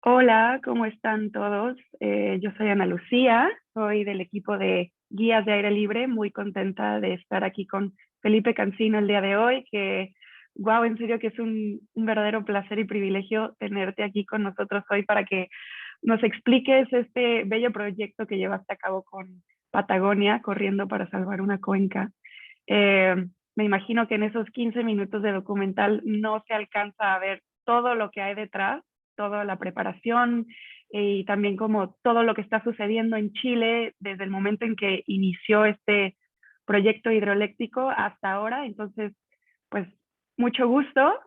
Hola, ¿cómo están todos? Yo soy Ana Lucía, soy del equipo de Guías de Aire Libre, muy contenta de estar aquí con Felipe Cancino el día de hoy, que, wow, en serio que es un verdadero placer y privilegio tenerte aquí con nosotros hoy para que nos expliques este bello proyecto que llevaste a cabo con Patagonia, corriendo para salvar una cuenca. Me imagino que en esos 15 minutos de documental no se alcanza a ver todo lo que hay detrás, toda la preparación y también como todo lo que está sucediendo en Chile desde el momento en que inició este proyecto hidroeléctrico hasta ahora. Entonces, pues mucho gusto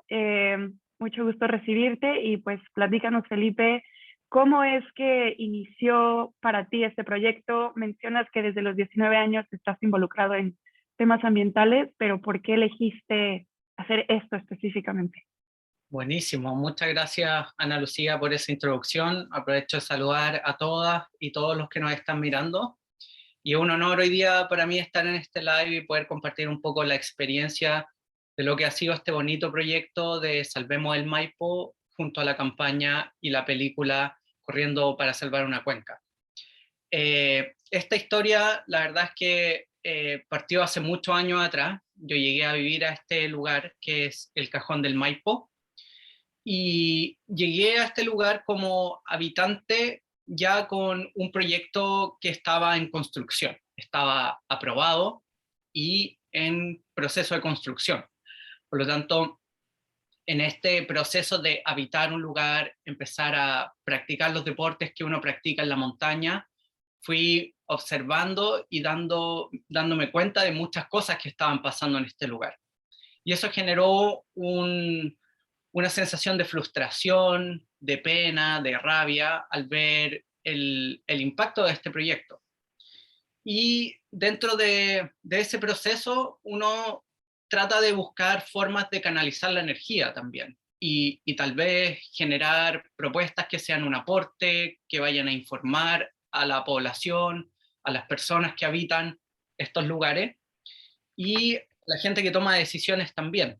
recibirte y pues platícanos, Felipe, ¿cómo es que inició para ti este proyecto? Mencionas que desde los 19 años estás involucrado en temas ambientales, pero ¿por qué elegiste hacer esto específicamente? Buenísimo, muchas gracias Ana Lucía por esa introducción. Aprovecho de saludar a todas y todos los que nos están mirando. Y es un honor hoy día para mí estar en este live y poder compartir un poco la experiencia de lo que ha sido este bonito proyecto de Salvemos el Maipo junto a la campaña y la película Corriendo para Salvar una Cuenca. Esta historia, la verdad es que partió hace muchos años atrás. Yo llegué a vivir a este lugar que es el Cajón del Maipo y llegué a este lugar como habitante ya con un proyecto que estaba en construcción, estaba aprobado y en proceso de construcción. Por lo tanto, en este proceso de habitar un lugar, empezar a practicar los deportes que uno practica en la montaña, fui observando y dándome cuenta de muchas cosas que estaban pasando en este lugar. Y eso generó una sensación de frustración, de pena, de rabia al ver el impacto de este proyecto. Y dentro de ese proceso uno trata de buscar formas de canalizar la energía también y tal vez generar propuestas que sean un aporte, que vayan a informar a la población, a las personas que habitan estos lugares y la gente que toma decisiones también.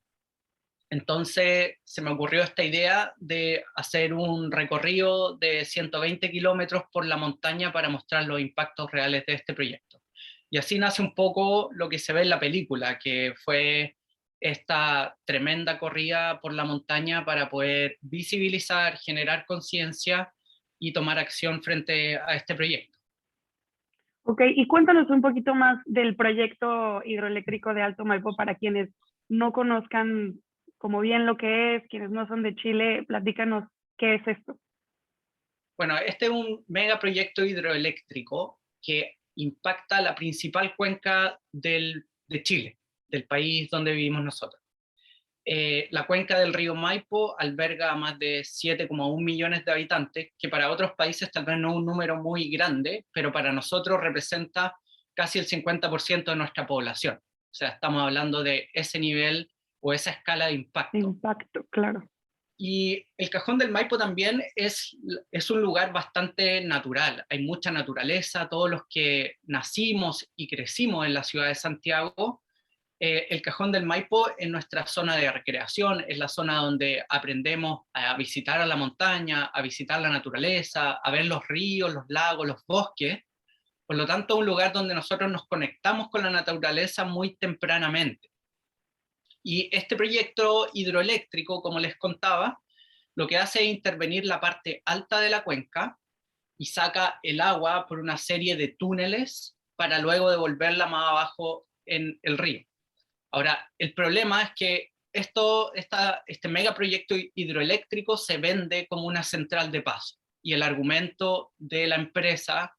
Entonces se me ocurrió esta idea de hacer un recorrido de 120 kilómetros por la montaña para mostrar los impactos reales de este proyecto. Y así nace un poco lo que se ve en la película, que fue esta tremenda corrida por la montaña para poder visibilizar, generar conciencia y tomar acción frente a este proyecto. Ok, y cuéntanos un poquito más del proyecto hidroeléctrico de Alto Maipo para quienes no conozcan como bien lo que es, quienes no son de Chile, platícanos qué es esto. Bueno, este es un megaproyecto hidroeléctrico que impacta la principal cuenca de Chile, del país donde vivimos nosotros. La cuenca del río Maipo alberga a más de 7,1 millones de habitantes, que para otros países tal vez no es un número muy grande, pero para nosotros representa casi el 50% de nuestra población. O sea, estamos hablando de ese nivel o esa escala de impacto. Impacto, claro. Y el Cajón del Maipo también es un lugar bastante natural, hay mucha naturaleza, todos los que nacimos y crecimos en la ciudad de Santiago, el Cajón del Maipo es nuestra zona de recreación, es la zona donde aprendemos a visitar a la montaña, a visitar la naturaleza, a ver los ríos, los lagos, los bosques. Por lo tanto, es un lugar donde nosotros nos conectamos con la naturaleza muy tempranamente. Y este proyecto hidroeléctrico, como les contaba, lo que hace es intervenir la parte alta de la cuenca y saca el agua por una serie de túneles para luego devolverla más abajo en el río. Ahora, el problema es que este megaproyecto hidroeléctrico se vende como una central de paso y el argumento de la empresa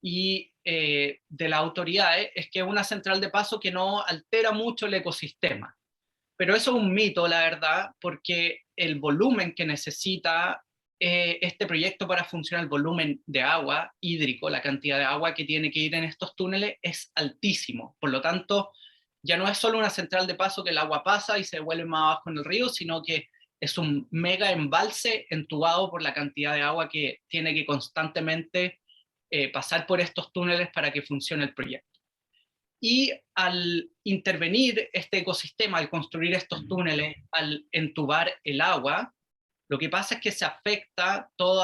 y de las autoridades es que es una central de paso que no altera mucho el ecosistema. Pero eso es un mito, la verdad, porque el volumen que necesita este proyecto para funcionar, el volumen de agua hídrico, la cantidad de agua que tiene que ir en estos túneles es altísimo. Por lo tanto, ya no es solo una central de paso que el agua pasa y se devuelve más abajo en el río, sino que es un mega embalse entubado por la cantidad de agua que tiene que constantemente pasar por estos túneles para que funcione el proyecto. Y al intervenir este ecosistema, al construir estos túneles, al entubar el agua, Lo que pasa es que se afecta todo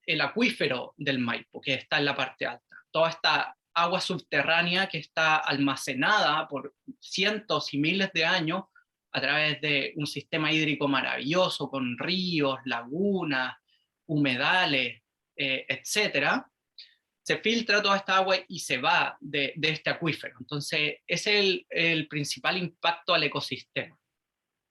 el acuífero del Maipo, que está en la parte alta. Toda esta agua subterránea que está almacenada por cientos y miles de años a través de un sistema hídrico maravilloso, con ríos, lagunas, humedales, etcétera, se filtra toda esta agua y se va de este acuífero. Entonces, ese es el principal impacto al ecosistema.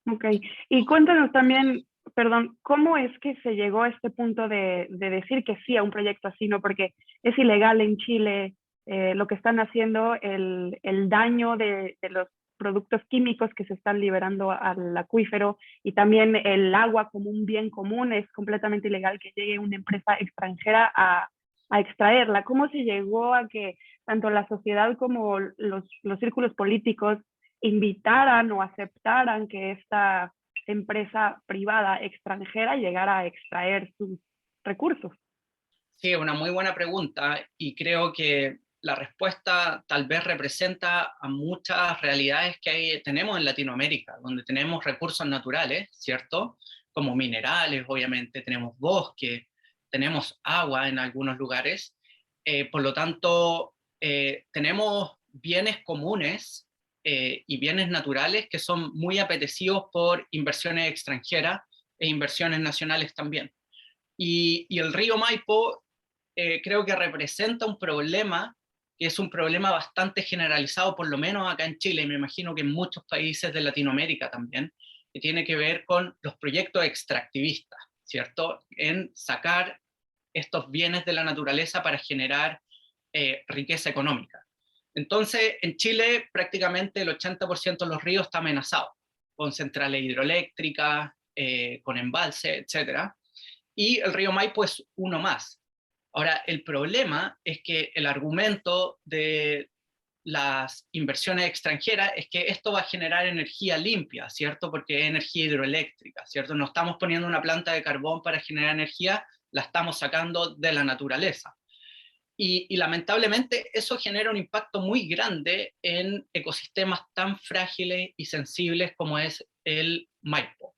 Ok, y cuéntanos también, perdón, ¿cómo es que se llegó a este punto de decir que sí a un proyecto así, ¿no? Porque es ilegal en Chile lo que están haciendo, el daño de los productos químicos que se están liberando al acuífero y también el agua como un bien común, es completamente ilegal que llegue una empresa extranjera a extraerla. ¿Cómo se llegó a que tanto la sociedad como los círculos políticos invitaran o aceptaran que esta empresa privada extranjera llegara a extraer sus recursos? Sí, una muy buena pregunta y creo que la respuesta tal vez representa a muchas realidades que tenemos en Latinoamérica, donde tenemos recursos naturales, ¿cierto? Como minerales, obviamente, tenemos bosque, tenemos agua en algunos lugares. Por lo tanto, tenemos bienes comunes y bienes naturales que son muy apetecidos por inversiones extranjeras e inversiones nacionales también. Y el río Maipo creo que representa un problema que es un problema bastante generalizado, por lo menos acá en Chile, y me imagino que en muchos países de Latinoamérica también, que tiene que ver con los proyectos extractivistas, ¿cierto? En sacar estos bienes de la naturaleza para generar riqueza económica. Entonces, en Chile prácticamente el 80% de los ríos está amenazado, con centrales hidroeléctricas, con embalse, etcétera, y el río Maipo es uno más. Ahora, el problema es que el argumento de las inversiones extranjeras es que esto va a generar energía limpia, ¿cierto? Porque es energía hidroeléctrica, ¿cierto? No estamos poniendo una planta de carbón para generar energía, la estamos sacando de la naturaleza. Y lamentablemente eso genera un impacto muy grande en ecosistemas tan frágiles y sensibles como es el Maipo.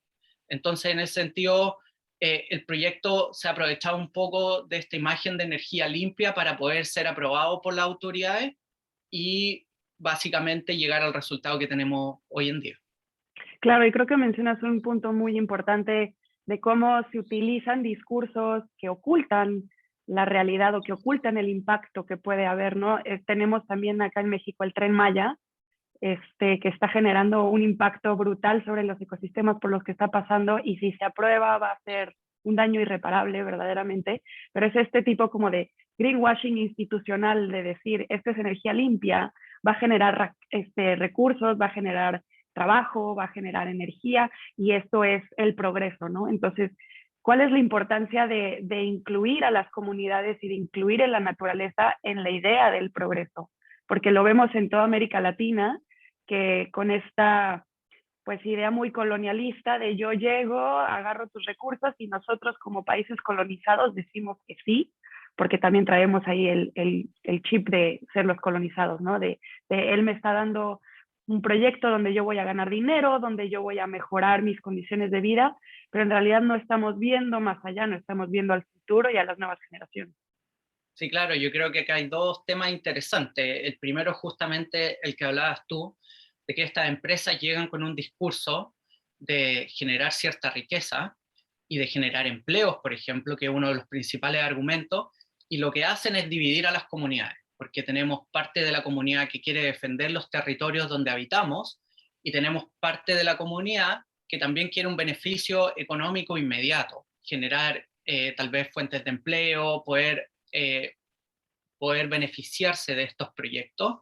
Entonces, en ese sentido, el proyecto se ha aprovechado un poco de esta imagen de energía limpia para poder ser aprobado por las autoridades y básicamente llegar al resultado que tenemos hoy en día. Claro, y creo que mencionas un punto muy importante de cómo se utilizan discursos que ocultan la realidad o que ocultan el impacto que puede haber, ¿no? Tenemos también acá en México el Tren Maya, que está generando un impacto brutal sobre los ecosistemas por los que está pasando y si se aprueba va a ser un daño irreparable verdaderamente, pero es este tipo como de greenwashing institucional de decir, esto es energía limpia, va a generar recursos, va a generar trabajo, va a generar energía y esto es el progreso, ¿no? Entonces, ¿cuál es la importancia de incluir a las comunidades y de incluir en la naturaleza en la idea del progreso? Porque lo vemos en toda América Latina, que con esta pues idea muy colonialista de yo llego, agarro tus recursos y nosotros como países colonizados decimos que sí, porque también traemos ahí el chip de ser los colonizados, ¿no? De él me está dando un proyecto donde yo voy a ganar dinero, donde yo voy a mejorar mis condiciones de vida, pero en realidad no estamos viendo más allá, no estamos viendo al futuro y a las nuevas generaciones. Sí, claro, yo creo que acá hay dos temas interesantes. El primero es justamente el que hablabas tú, de que estas empresas llegan con un discurso de generar cierta riqueza y de generar empleos, por ejemplo, que es uno de los principales argumentos, y lo que hacen es dividir a las comunidades, porque tenemos parte de la comunidad que quiere defender los territorios donde habitamos y tenemos parte de la comunidad que también quiere un beneficio económico inmediato, generar tal vez fuentes de empleo, poder beneficiarse de estos proyectos.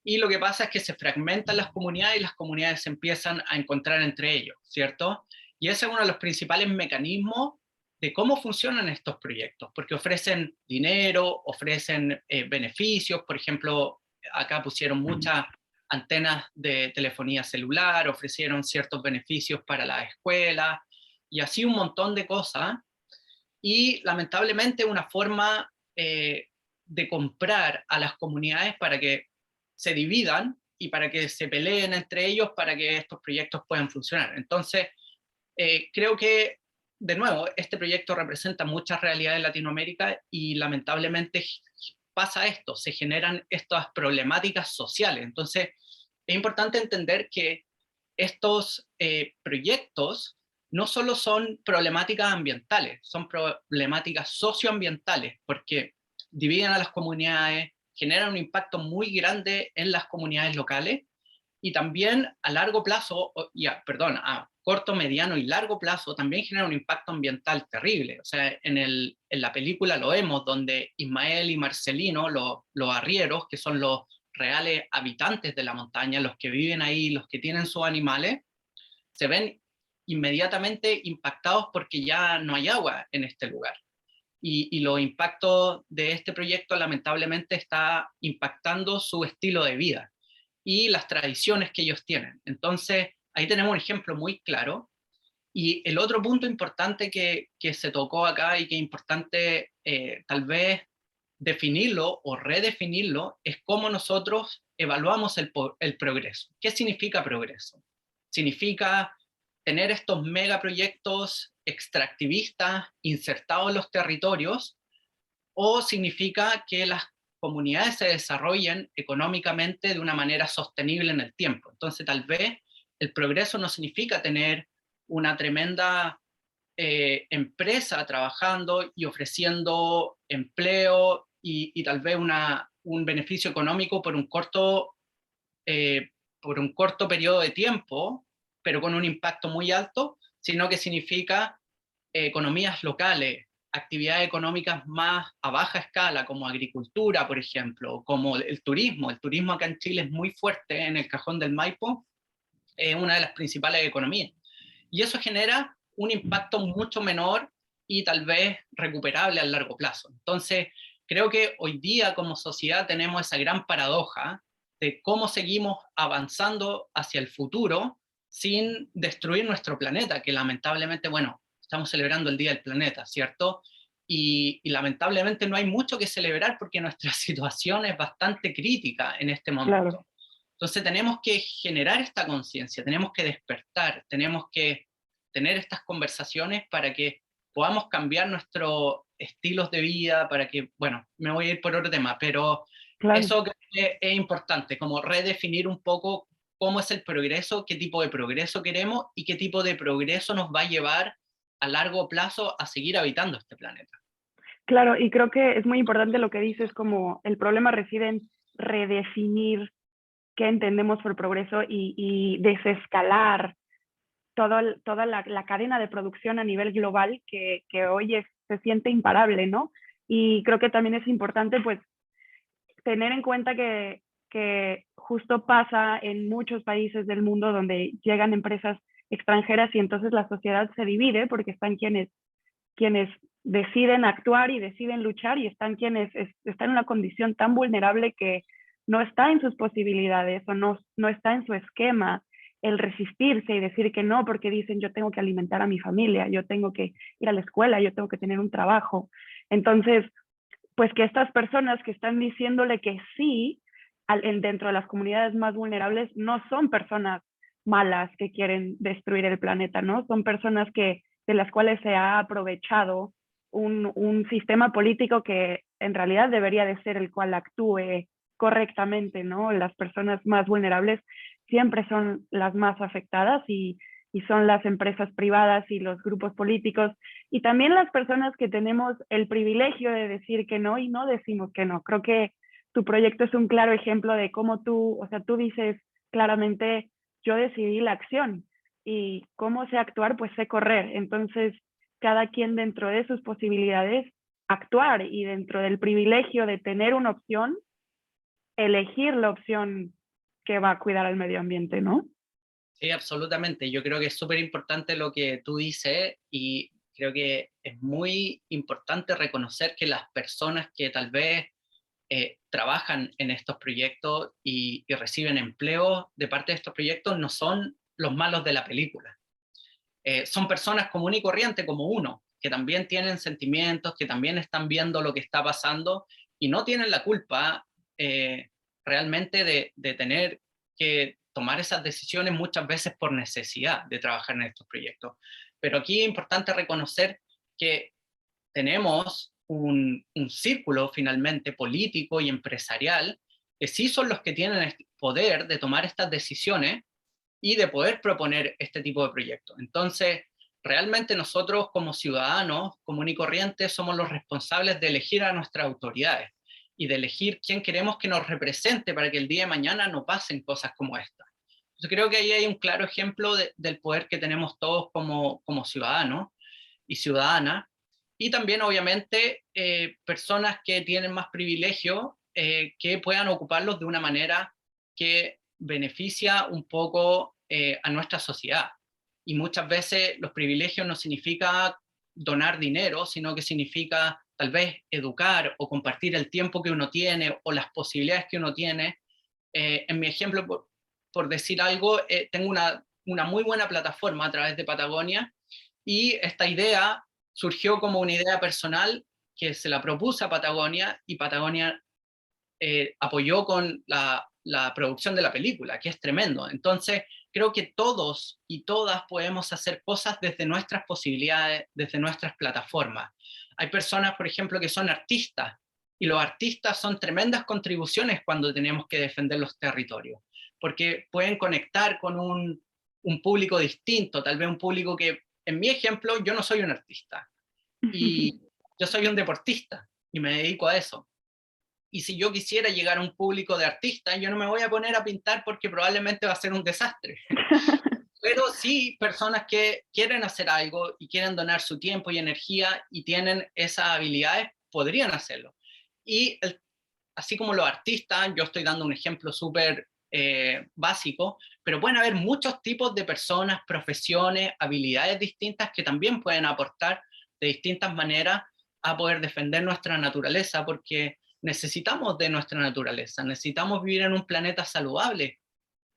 Y lo que pasa es que se fragmentan las comunidades y las comunidades se empiezan a encontrar entre ellos, ¿cierto? Y ese es uno de los principales mecanismos de cómo funcionan estos proyectos, porque ofrecen dinero, ofrecen beneficios, por ejemplo, acá pusieron muchas antenas de telefonía celular, ofrecieron ciertos beneficios para las escuelas y así un montón de cosas. Y lamentablemente una forma de comprar a las comunidades para que se dividan y para que se peleen entre ellos para que estos proyectos puedan funcionar. Entonces, creo que de nuevo, este proyecto representa muchas realidades de Latinoamérica y lamentablemente pasa esto, se generan estas problemáticas sociales. Entonces, es importante entender que estos proyectos no solo son problemáticas ambientales, son problemáticas socioambientales, porque dividen a las comunidades, generan un impacto muy grande en las comunidades locales y también a largo plazo, a corto, mediano y largo plazo, también genera un impacto ambiental terrible. O sea, en la película lo vemos, donde Ismael y Marcelino, los arrieros, que son los reales habitantes de la montaña, los que viven ahí, los que tienen sus animales, se ven inmediatamente impactados porque ya no hay agua en este lugar. Y los impactos de este proyecto lamentablemente está impactando su estilo de vida y las tradiciones que ellos tienen. Entonces, ahí tenemos un ejemplo muy claro. Y el otro punto importante que se tocó acá y que es importante tal vez definirlo o redefinirlo es cómo nosotros evaluamos el progreso. ¿Qué significa progreso? Significa tener estos megaproyectos extractivistas insertados en los territorios, o significa que las comunidades se desarrollen económicamente de una manera sostenible en el tiempo. Entonces, tal vez el progreso no significa tener una tremenda empresa trabajando y ofreciendo empleo y tal vez un beneficio económico eh, por un corto periodo de tiempo, pero con un impacto muy alto, sino que significa economías locales, actividades económicas más a baja escala, como agricultura, por ejemplo, como el turismo. El turismo acá en Chile es muy fuerte, en el Cajón del Maipo, es una de las principales economías. Y eso genera un impacto mucho menor y tal vez recuperable a largo plazo. Entonces, creo que hoy día como sociedad tenemos esa gran paradoja de cómo seguimos avanzando hacia el futuro sin destruir nuestro planeta, que lamentablemente, bueno, estamos celebrando el Día del Planeta, ¿cierto? Y lamentablemente no hay mucho que celebrar porque nuestra situación es bastante crítica en este Claro. momento. Entonces tenemos que generar esta conciencia, tenemos que despertar, tenemos que tener estas conversaciones para que podamos cambiar nuestros estilos de vida, para que, bueno, me voy a ir por otro tema, pero Claro. eso creo que es importante, como redefinir un poco cómo es el progreso, qué tipo de progreso queremos y qué tipo de progreso nos va a llevar a largo plazo a seguir habitando este planeta. Claro, y creo que es muy importante lo que dices, como el problema reside en redefinir qué entendemos por progreso y desescalar toda la cadena de producción a nivel global que hoy se siente imparable, ¿no? Y creo que también es importante, pues, tener en cuenta que justo pasa en muchos países del mundo donde llegan empresas extranjeras y entonces la sociedad se divide porque están quienes deciden actuar y deciden luchar y están quienes están en una condición tan vulnerable que no está en sus posibilidades o no está en su esquema el resistirse y decir que no, porque dicen yo tengo que alimentar a mi familia, yo tengo que ir a la escuela, yo tengo que tener un trabajo. Entonces, pues que estas personas que están diciéndole que sí dentro de las comunidades más vulnerables no son personas malas que quieren destruir el planeta, ¿no? Son personas de las cuales se ha aprovechado un sistema político que en realidad debería de ser el cual actúe correctamente, ¿no? Las personas más vulnerables siempre son las más afectadas y son las empresas privadas y los grupos políticos y también las personas que tenemos el privilegio de decir que no y no decimos que no. Creo que tu proyecto es un claro ejemplo de cómo tú, o sea, tú dices claramente, yo decidí la acción y cómo sé actuar, pues sé correr. Entonces, cada quien dentro de sus posibilidades actuar y dentro del privilegio de tener una opción, elegir la opción que va a cuidar al medio ambiente, ¿no? Sí, absolutamente. Yo creo que es súper importante lo que tú dices y creo que es muy importante reconocer que las personas que tal vez trabajan en estos proyectos y reciben empleo de parte de estos proyectos no son los malos de la película. Son personas común y corriente como uno, que también tienen sentimientos, que también están viendo lo que está pasando y no tienen la culpa realmente de tener que tomar esas decisiones muchas veces por necesidad de trabajar en estos proyectos. Pero aquí es importante reconocer que tenemos un círculo finalmente político y empresarial que sí son los que tienen el poder de tomar estas decisiones y de poder proponer este tipo de proyectos. Entonces, realmente nosotros como ciudadanos común y corrientes somos los responsables de elegir a nuestras autoridades y de elegir quién queremos que nos represente para que el día de mañana no pasen cosas como esta. Yo creo que ahí hay un claro ejemplo del poder que tenemos todos como ciudadanos y ciudadanas, y también obviamente personas que tienen más privilegio que puedan ocuparlos de una manera que beneficia un poco a nuestra sociedad. Y muchas veces los privilegios no significa donar dinero, sino que significa tal vez educar o compartir el tiempo que uno tiene o las posibilidades que uno tiene. En mi ejemplo, por decir algo, tengo una muy buena plataforma a través de Patagonia, y esta idea surgió como una idea personal que se la propuse a Patagonia, y Patagonia apoyó con la producción de la película, que es tremendo. Entonces, creo que todos y todas podemos hacer cosas desde nuestras posibilidades, desde nuestras plataformas. Hay personas, por ejemplo, que son artistas, y los artistas son tremendas contribuciones cuando tenemos que defender los territorios, porque pueden conectar con un público distinto, tal vez un público que, en mi ejemplo, yo no soy un artista, y yo soy un deportista, y me dedico a eso. Y si yo quisiera llegar a un público de artistas, yo no me voy a poner a pintar porque probablemente va a ser un desastre. Pero sí, personas que quieren hacer algo y quieren donar su tiempo y energía y tienen esas habilidades, podrían hacerlo. Y así como los artistas, yo estoy dando un ejemplo súper básico, pero pueden haber muchos tipos de personas, profesiones, habilidades distintas que también pueden aportar de distintas maneras a poder defender nuestra naturaleza, porque necesitamos de nuestra naturaleza, necesitamos vivir en un planeta saludable,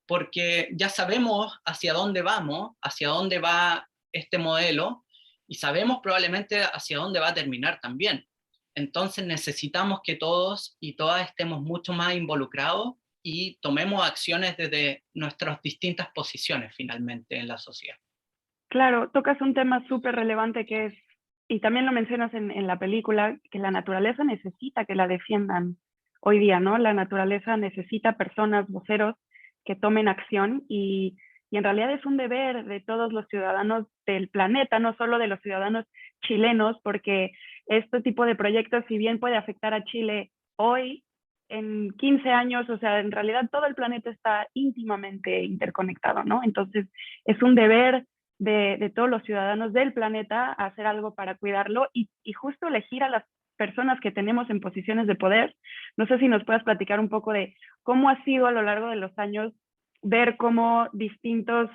porque ya sabemos hacia dónde vamos, hacia dónde va este modelo, y sabemos probablemente hacia dónde va a terminar también. Entonces necesitamos que todos y todas estemos mucho más involucrados y tomemos acciones desde nuestras distintas posiciones finalmente en la sociedad. Claro, tocas un tema súper relevante que es, y también lo mencionas en la película, que la naturaleza necesita que la defiendan hoy día, ¿no? La naturaleza necesita personas, voceros, que tomen acción y en realidad es un deber de todos los ciudadanos del planeta, no solo de los ciudadanos chilenos, porque este tipo de proyectos, si bien puede afectar a Chile hoy, en 15 años, o sea, en realidad todo el planeta está íntimamente interconectado, ¿no? Entonces, es un deber de todos los ciudadanos del planeta a hacer algo para cuidarlo y justo elegir a las personas que tenemos en posiciones de poder. No sé si nos puedas platicar un poco de cómo ha sido a lo largo de los años ver cómo distintas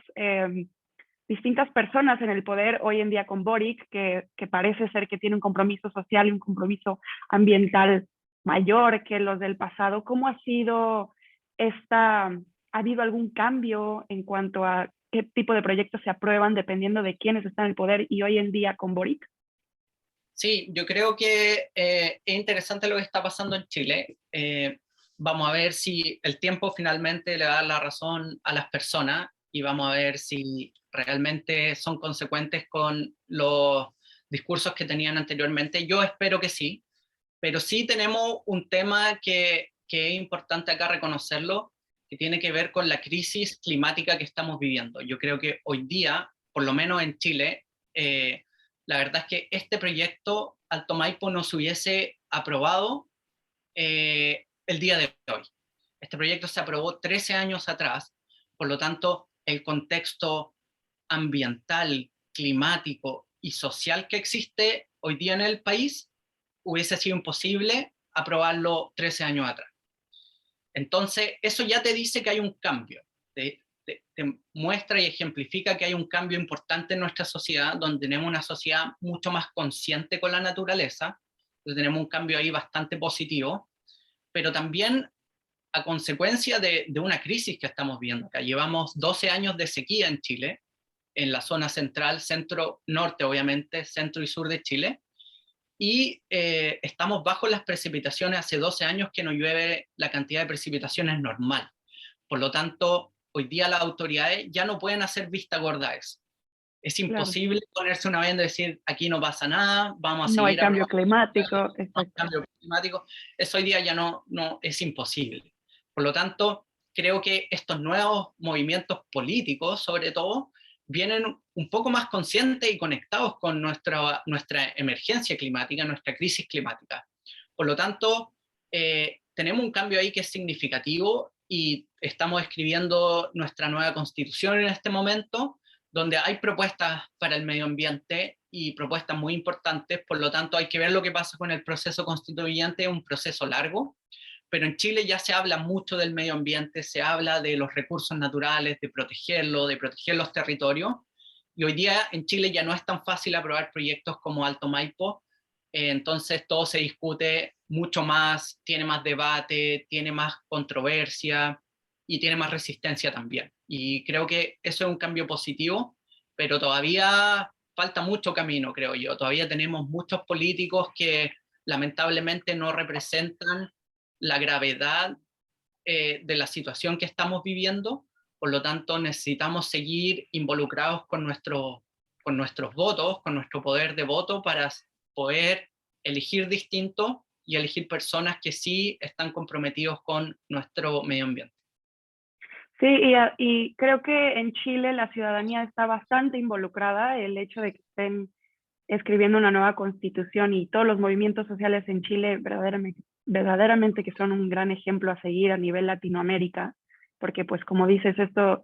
personas en el poder hoy en día con Boric, que parece ser que tiene un compromiso social y un compromiso ambiental mayor que los del pasado. ¿Cómo ha sido ¿Ha habido algún cambio en cuanto a qué tipo de proyectos se aprueban dependiendo de quiénes están en el poder y hoy en día con Boric? Sí, yo creo que es interesante lo que está pasando en Chile. Vamos a ver si el tiempo finalmente le da la razón a las personas, y vamos a ver si realmente son consecuentes con los discursos que tenían anteriormente. Yo espero que sí, pero sí tenemos un tema que es importante acá reconocerlo, que tiene que ver con la crisis climática que estamos viviendo. Yo creo que hoy día, por lo menos en Chile, la verdad es que este proyecto Alto Maipo no se hubiese aprobado el día de hoy. Este proyecto se aprobó 13 años atrás, por lo tanto, el contexto ambiental, climático y social que existe hoy día en el país hubiese sido imposible aprobarlo 13 años atrás. Entonces, eso ya te dice que hay un cambio, te muestra y ejemplifica que hay un cambio importante en nuestra sociedad, donde tenemos una sociedad mucho más consciente con la naturaleza, donde tenemos un cambio ahí bastante positivo, pero también a consecuencia de una crisis que estamos viendo acá. Llevamos 12 años de sequía en Chile, en la zona central, centro, norte obviamente, centro y sur de Chile, y estamos bajo las precipitaciones. Hace 12 años que no llueve la cantidad de precipitaciones normal. Por lo tanto, hoy día las autoridades ya no pueden hacer vista gorda a eso. Es Claro. imposible ponerse una venda y decir, aquí no pasa nada, vamos a No hay seguir cambio aprobando climático, exacto. cambio climático. Eso hoy día ya no es imposible. Por lo tanto, creo que estos nuevos movimientos políticos, sobre todo, vienen un poco más conscientes y conectados con nuestra emergencia climática, nuestra crisis climática. Por lo tanto, tenemos un cambio ahí que es significativo y estamos escribiendo nuestra nueva constitución en este momento, donde hay propuestas para el medio ambiente y propuestas muy importantes. Por lo tanto, hay que ver lo que pasa con el proceso constituyente, es un proceso largo, pero en Chile ya se habla mucho del medio ambiente, se habla de los recursos naturales, de protegerlo, de proteger los territorios, y hoy día en Chile ya no es tan fácil aprobar proyectos como Alto Maipo, entonces todo se discute mucho más, tiene más debate, tiene más controversia y tiene más resistencia también. Y creo que eso es un cambio positivo, pero todavía falta mucho camino, creo yo. Todavía tenemos muchos políticos que lamentablemente no representan la gravedad de la situación que estamos viviendo. Por lo tanto, necesitamos seguir involucrados con nuestros votos, con nuestro poder de voto para poder elegir distinto y elegir personas que sí están comprometidos con nuestro medio ambiente. Sí, y creo que en Chile la ciudadanía está bastante involucrada. El hecho de que estén escribiendo una nueva constitución y todos los movimientos sociales en Chile verdaderamente que son un gran ejemplo a seguir a nivel Latinoamérica, porque pues como dices,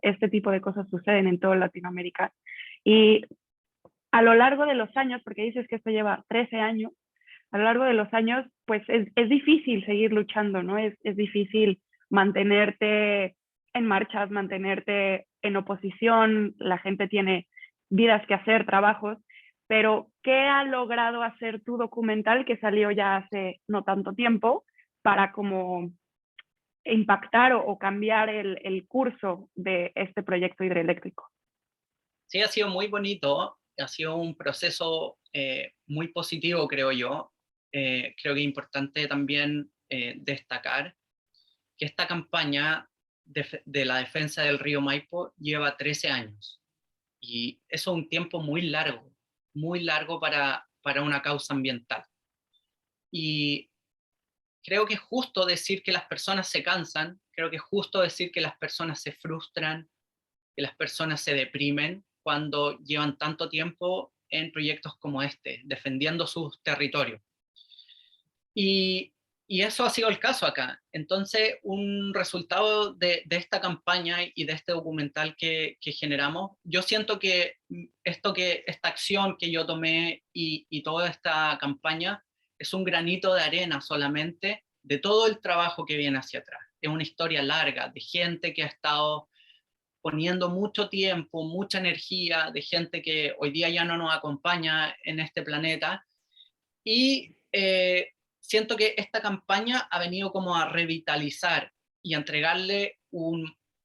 este tipo de cosas suceden en toda Latinoamérica. Y a lo largo de los años, porque dices que esto lleva 13 años, a lo largo de los años, pues es difícil seguir luchando, ¿no? Es difícil mantenerte en marchas, mantenerte en oposición, la gente tiene vidas que hacer, trabajos, pero ¿qué ha logrado hacer tu documental que salió ya hace no tanto tiempo para como impactar o cambiar el curso de este proyecto hidroeléctrico? Sí, ha sido muy bonito, ha sido un proceso muy positivo, creo yo. Creo que es importante también destacar que esta campaña de la defensa del río Maipo lleva 13 años. Y eso es un tiempo muy largo para una causa ambiental. Y creo que es justo decir que las personas se cansan, creo que es justo decir que las personas se frustran, que las personas se deprimen cuando llevan tanto tiempo en proyectos como este, defendiendo sus territorios. Y, y eso ha sido el caso acá. Entonces, un resultado de esta campaña y de este documental que generamos, yo siento que esta acción que yo tomé y toda esta campaña es un granito de arena solamente de todo el trabajo que viene hacia atrás. Es una historia larga de gente que ha estado poniendo mucho tiempo, mucha energía, de gente que hoy día ya no nos acompaña en este planeta. Y siento que esta campaña ha venido como a revitalizar y a entregarle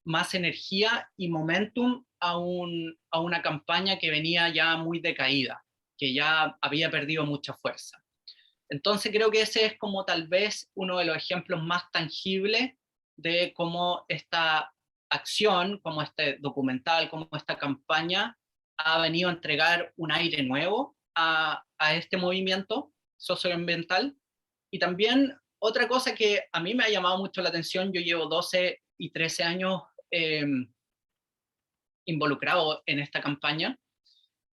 más energía y momentum a una campaña que venía ya muy decaída, que ya había perdido mucha fuerza. Entonces creo que ese es como tal vez uno de los ejemplos más tangibles de cómo esta acción, como este documental, como esta campaña ha venido a entregar un aire nuevo a este movimiento socioambiental. Y también otra cosa que a mí me ha llamado mucho la atención, yo llevo 12 y 13 años involucrado en esta campaña,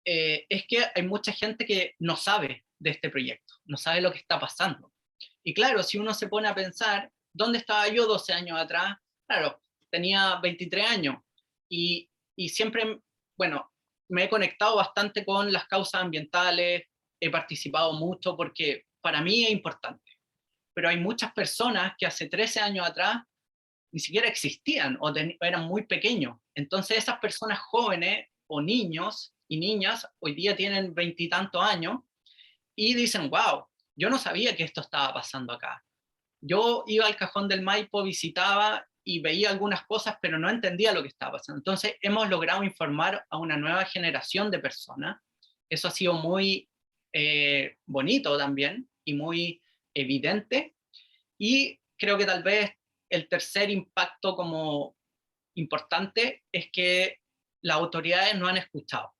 es que hay mucha gente que no sabe de este proyecto, no sabe lo que está pasando. Y claro, si uno se pone a pensar, ¿dónde estaba yo 12 años atrás? Claro, tenía 23 años y siempre, bueno, me he conectado bastante con las causas ambientales, he participado mucho porque para mí es importante. Pero hay muchas personas que hace 13 años atrás ni siquiera existían o eran muy pequeños. Entonces esas personas jóvenes o niños y niñas hoy día tienen veintitantos años y dicen, wow, yo no sabía que esto estaba pasando acá. Yo iba al Cajón del Maipo, visitaba y veía algunas cosas, pero no entendía lo que estaba pasando. Entonces hemos logrado informar a una nueva generación de personas. Eso ha sido muy bonito también y muy evidente. Y creo que tal vez el tercer impacto como importante es que las autoridades no han escuchado.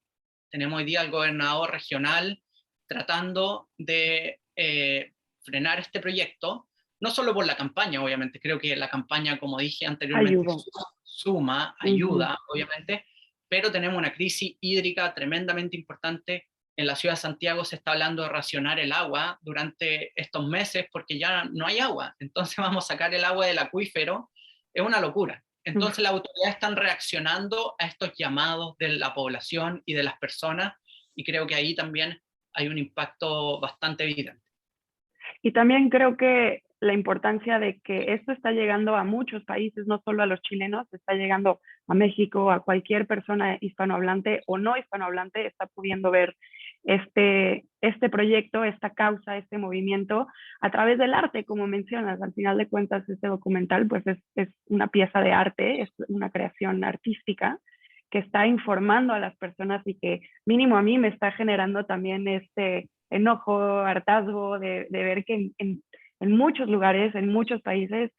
Tenemos hoy día al gobernador regional tratando de frenar este proyecto, no solo por la campaña, obviamente, creo que la campaña, como dije anteriormente, Ayudo. suma, Ujú. ayuda, obviamente, pero tenemos una crisis hídrica tremendamente importante. En la ciudad de Santiago se está hablando de racionar el agua durante estos meses porque ya no hay agua. Entonces vamos a sacar el agua del acuífero. Es una locura. Entonces las autoridades están reaccionando a estos llamados de la población y de las personas y creo que ahí también hay un impacto bastante evidente. Y también creo que la importancia de que esto está llegando a muchos países, no solo a los chilenos, está llegando a México, a cualquier persona hispanohablante o no hispanohablante, está pudiendo ver este proyecto, esta causa, este movimiento a través del arte, como mencionas. Al final de cuentas, este documental pues es una pieza de arte, es una creación artística que está informando a las personas y que mínimo a mí me está generando también este enojo, hartazgo de ver que en muchos lugares, en muchos países,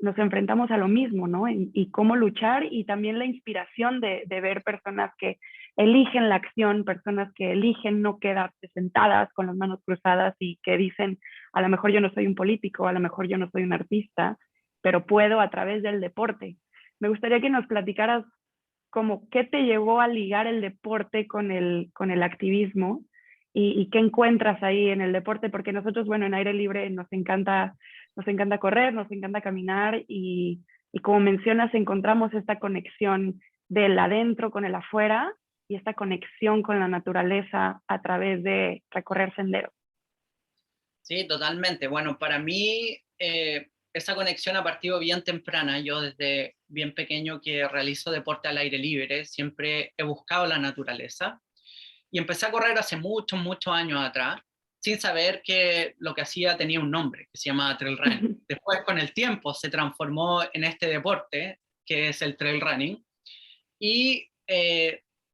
nos enfrentamos a lo mismo, ¿no? Y cómo luchar y también la inspiración de ver personas que eligen la acción, personas que eligen no quedarse sentadas con las manos cruzadas y que dicen, a lo mejor yo no soy un político, a lo mejor yo no soy un artista, pero puedo a través del deporte. Me gustaría que nos platicaras como qué te llevó a ligar el deporte con el activismo y qué encuentras ahí en el deporte, porque nosotros, bueno, en aire libre nos encanta correr, nos encanta caminar y como mencionas, encontramos esta conexión del adentro con el afuera y esta conexión con la naturaleza a través de recorrer senderos. Sí, totalmente. Bueno, para mí esa conexión ha partido bien temprana. Yo desde bien pequeño que realizo deporte al aire libre, siempre he buscado la naturaleza y empecé a correr hace muchos, muchos años atrás, sin saber que lo que hacía tenía un nombre, que se llama trail running. Después, con el tiempo, se transformó en este deporte, que es el trail running, y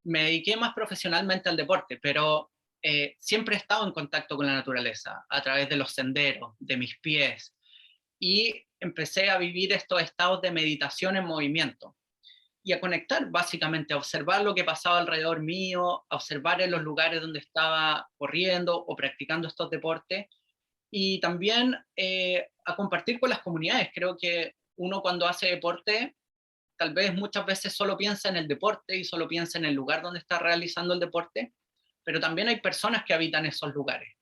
me dediqué más profesionalmente al deporte, pero siempre he estado en contacto con la naturaleza, a través de los senderos, de mis pies, y empecé a vivir estos estados de meditación en movimiento y a conectar básicamente, a observar lo que pasaba alrededor mío, a observar en los lugares donde estaba corriendo o practicando estos deportes y también a compartir con las comunidades. Creo que uno cuando hace deporte, tal vez muchas veces solo piensa en el deporte y solo piensa en el lugar donde está realizando el deporte, pero también hay personas que habitan esos lugares.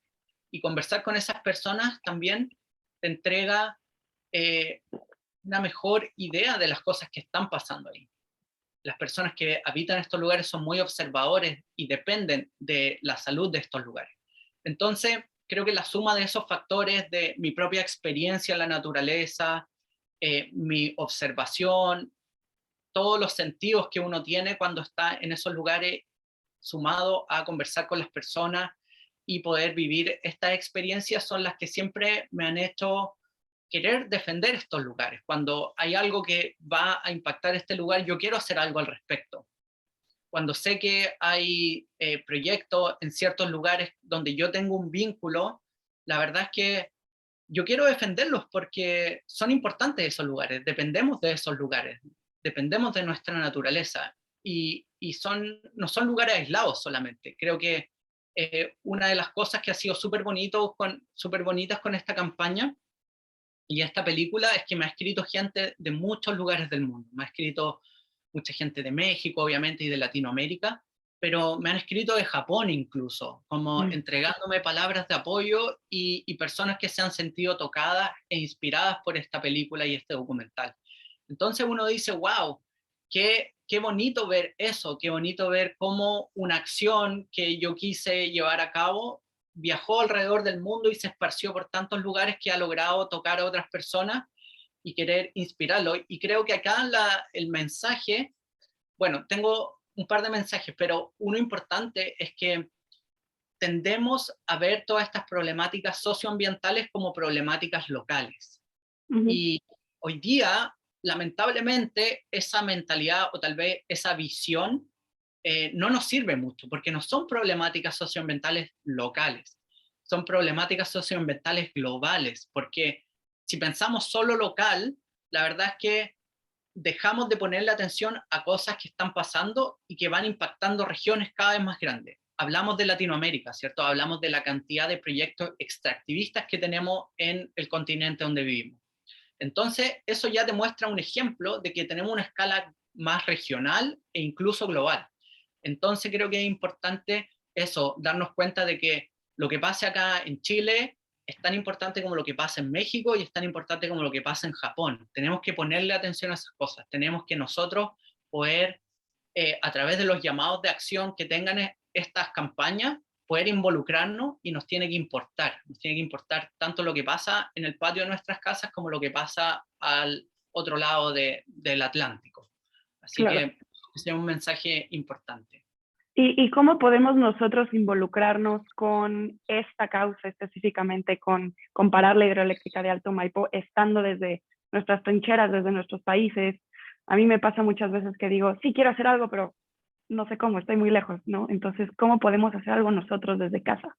Y conversar con esas personas también te entrega eh, una mejor idea de las cosas que están pasando ahí. Las personas que habitan estos lugares son muy observadores y dependen de la salud de estos lugares. Entonces, creo que la suma de esos factores, de mi propia experiencia en la naturaleza, mi observación, todos los sentidos que uno tiene cuando está en esos lugares, sumado a conversar con las personas y poder vivir estas experiencias, son las que siempre me han hecho querer defender estos lugares. Cuando hay algo que va a impactar este lugar, yo quiero hacer algo al respecto. Cuando sé que hay proyectos en ciertos lugares donde yo tengo un vínculo, la verdad es que yo quiero defenderlos porque son importantes esos lugares, dependemos de esos lugares, dependemos de nuestra naturaleza y no son lugares aislados solamente. Creo que una de las cosas que ha sido súper bonitas con esta campaña y esta película es que me ha escrito gente de muchos lugares del mundo. Me ha escrito mucha gente de México, obviamente, y de Latinoamérica, pero me han escrito de Japón incluso, como Mm. entregándome palabras de apoyo y personas que se han sentido tocadas e inspiradas por esta película y este documental. Entonces uno dice, wow, qué bonito ver eso, qué bonito ver cómo una acción que yo quise llevar a cabo viajó alrededor del mundo y se esparció por tantos lugares que ha logrado tocar a otras personas y querer inspirarlo. Y creo que acá el mensaje, bueno, tengo un par de mensajes, pero uno importante es que tendemos a ver todas estas problemáticas socioambientales como problemáticas locales. Ujú. Y hoy día, lamentablemente, esa mentalidad o tal vez esa visión no nos sirve mucho, porque no son problemáticas socioambientales locales, son problemáticas socioambientales globales, porque si pensamos solo local, la verdad es que dejamos de ponerle atención a cosas que están pasando y que van impactando regiones cada vez más grandes. Hablamos de Latinoamérica, ¿cierto? Hablamos de la cantidad de proyectos extractivistas que tenemos en el continente donde vivimos. Entonces, eso ya demuestra un ejemplo de que tenemos una escala más regional e incluso global. Entonces, creo que es importante eso, darnos cuenta de que lo que pase acá en Chile es tan importante como lo que pasa en México y es tan importante como lo que pasa en Japón. Tenemos que ponerle atención a esas cosas. Tenemos que nosotros poder, a través de los llamados de acción que tengan estas campañas, poder involucrarnos y nos tiene que importar. Nos tiene que importar tanto lo que pasa en el patio de nuestras casas como lo que pasa al otro lado del Atlántico. Así Claro. que ese es un mensaje importante. ¿Y cómo podemos nosotros involucrarnos con esta causa específicamente, con parar la hidroeléctrica de Alto Maipo, estando desde nuestras trincheras, desde nuestros países? A mí me pasa muchas veces que digo, sí quiero hacer algo, pero no sé cómo, estoy muy lejos, ¿no? Entonces, ¿cómo podemos hacer algo nosotros desde casa?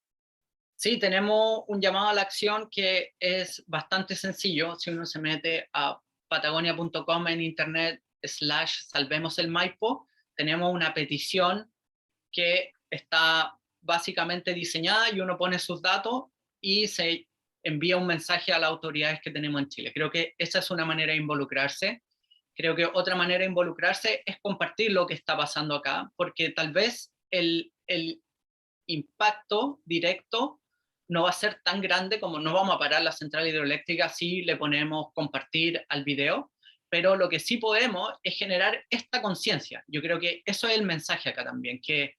Sí, tenemos un llamado a la acción que es bastante sencillo. Si uno se mete a patagonia.com en internet /salvemos el Maipo, tenemos una petición que está básicamente diseñada y uno pone sus datos y se envía un mensaje a las autoridades que tenemos en Chile. Creo que esa es una manera de involucrarse. Creo que otra manera de involucrarse es compartir lo que está pasando acá, porque tal vez el impacto directo no va a ser tan grande como no vamos a parar la central hidroeléctrica si le ponemos compartir al video, pero lo que sí podemos es generar esta conciencia. Yo creo que eso es el mensaje acá también, que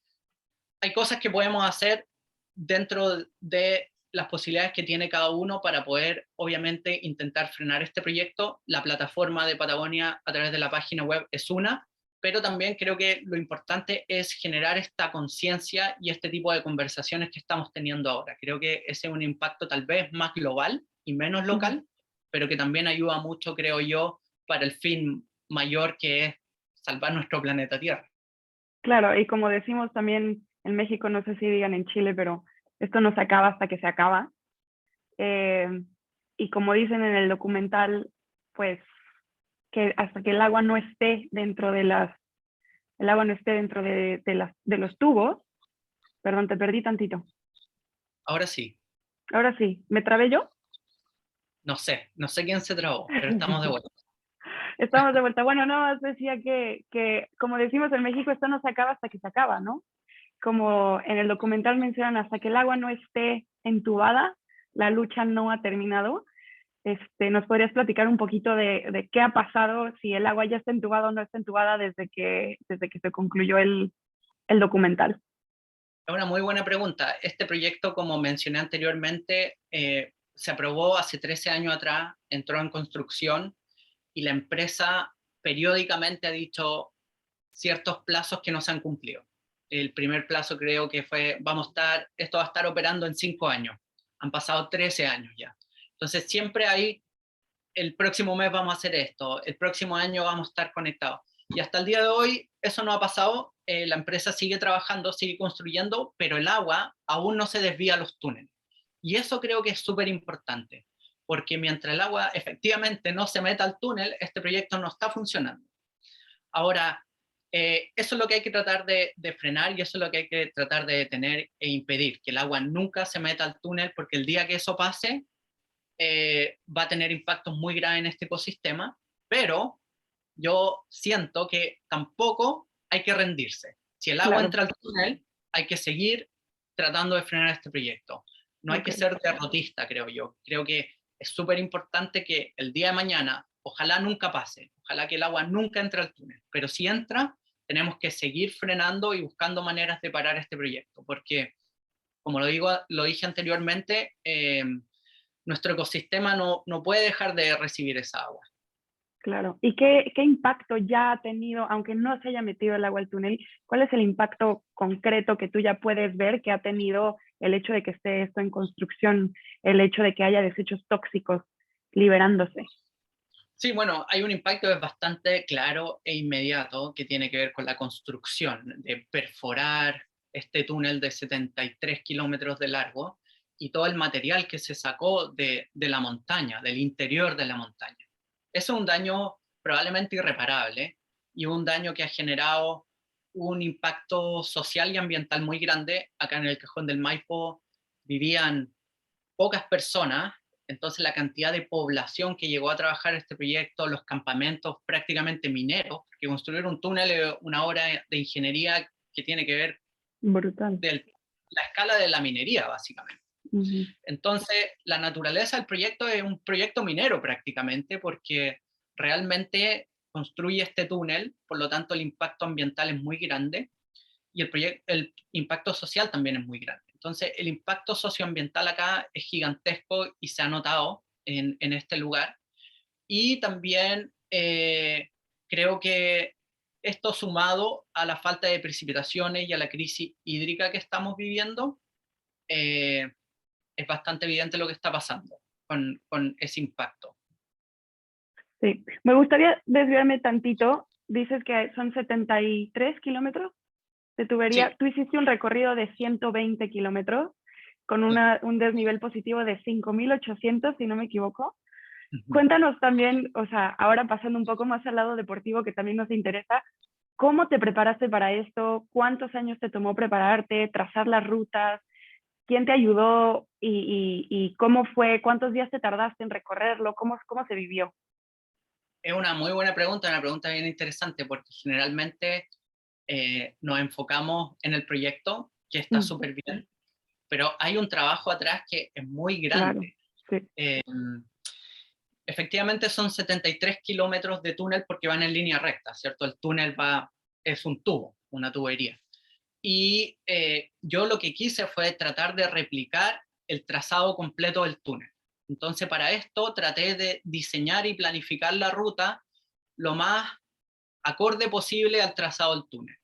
hay cosas que podemos hacer dentro de las posibilidades que tiene cada uno para poder, obviamente, intentar frenar este proyecto. La plataforma de Patagonia a través de la página web es una, pero también creo que lo importante es generar esta conciencia y este tipo de conversaciones que estamos teniendo ahora. Creo que ese es un impacto tal vez más global y menos local, pero que también ayuda mucho, creo yo, para el fin mayor que es salvar nuestro planeta Tierra. Claro, y como decimos también en México, no sé si digan en Chile, pero esto no se acaba hasta que se acaba. Eh, y como dicen en el documental, pues que hasta que el agua no esté dentro de el agua no esté dentro de los tubos, perdón, te perdí tantito. Ahora sí. Ahora sí, ¿me trabé yo? No sé quién se trabó, pero estamos de vuelta. Estamos de vuelta. Bueno, no, decía que, como decimos en México, esto no se acaba hasta que se acaba, ¿no? Como en el documental mencionan, hasta que el agua no esté entubada, la lucha no ha terminado. ¿Nos podrías platicar un poquito de qué ha pasado, si el agua ya está entubada o no está entubada desde que se concluyó el documental? Es una muy buena pregunta. Este proyecto, como mencioné anteriormente, se aprobó hace 13 años atrás, entró en construcción y la empresa periódicamente ha dicho ciertos plazos que no se han cumplido. El primer plazo creo que fue, esto va a estar operando en 5 años. Han pasado 13 años ya. Entonces siempre hay, el próximo mes vamos a hacer esto, el próximo año vamos a estar conectados. Y hasta el día de hoy eso no ha pasado, la empresa sigue trabajando, sigue construyendo, pero el agua aún no se desvía a los túneles. Y eso creo que es súper importante, porque mientras el agua efectivamente no se meta al túnel, este proyecto no está funcionando. Ahora, eso es lo que hay que tratar de frenar y eso es lo que hay que tratar de detener e impedir, que el agua nunca se meta al túnel, porque el día que eso pase, va a tener impactos muy graves en este ecosistema, pero yo siento que tampoco hay que rendirse. Si el agua Claro, entra al túnel, hay que seguir tratando de frenar este proyecto. No hay ok, que ser derrotista, creo yo. Creo que es súper importante que el día de mañana, ojalá nunca pase, ojalá que el agua nunca entre al túnel, pero si entra, tenemos que seguir frenando y buscando maneras de parar este proyecto, porque, como lo dije anteriormente, nuestro ecosistema no puede dejar de recibir esa agua. claro. ¿Y qué impacto ya ha tenido, aunque no se haya metido el agua al túnel, cuál es el impacto concreto que tú ya puedes ver que ha tenido el hecho de que esté esto en construcción, el hecho de que haya desechos tóxicos liberándose? Sí, bueno, hay un impacto que es bastante claro e inmediato que tiene que ver con la construcción, de perforar este túnel de 73 kilómetros de largo y todo el material que se sacó de la montaña, del interior de la montaña. Eso es un daño probablemente irreparable y un daño que ha generado un impacto social y ambiental muy grande. Acá en el Cajón del Maipo vivían pocas personas, entonces la cantidad de población que llegó a trabajar este proyecto, los campamentos prácticamente mineros, que construir un túnel es una obra de ingeniería que tiene que ver Brutal. con la escala de la minería, básicamente. Ujú. Entonces, la naturaleza del proyecto es un proyecto minero prácticamente, porque realmente construye este túnel, por lo tanto el impacto ambiental es muy grande y el impacto social también es muy grande. Entonces, el impacto socioambiental acá es gigantesco y se ha notado en este lugar. Y también creo que esto sumado a la falta de precipitaciones y a la crisis hídrica que estamos viviendo, eh, es bastante evidente lo que está pasando con ese impacto. Sí, me gustaría desviarme tantito. Dices que son 73 kilómetros de tubería. Sí. Tú hiciste un recorrido de 120 kilómetros con un desnivel positivo de 5.800, si no me equivoco. Ujú. Cuéntanos también, o sea, ahora pasando un poco más al lado deportivo que también nos interesa, ¿cómo te preparaste para esto? ¿Cuántos años te tomó prepararte, trazar las rutas? ¿Quién te ayudó y cómo fue? ¿Cuántos días te tardaste en recorrerlo? ¿Cómo se vivió? Es una muy buena pregunta, una pregunta bien interesante, porque generalmente nos enfocamos en el proyecto, que está Mm, súper bien, pero hay un trabajo atrás que es muy claro, grande. sí, Eh, Efectivamente son 73 kilómetros de túnel porque van en línea recta, ¿cierto? El túnel es un tubo, una tubería. Y yo lo que quise fue tratar de replicar el trazado completo del túnel. Entonces, para esto traté de diseñar y planificar la ruta lo más acorde posible al trazado del túnel.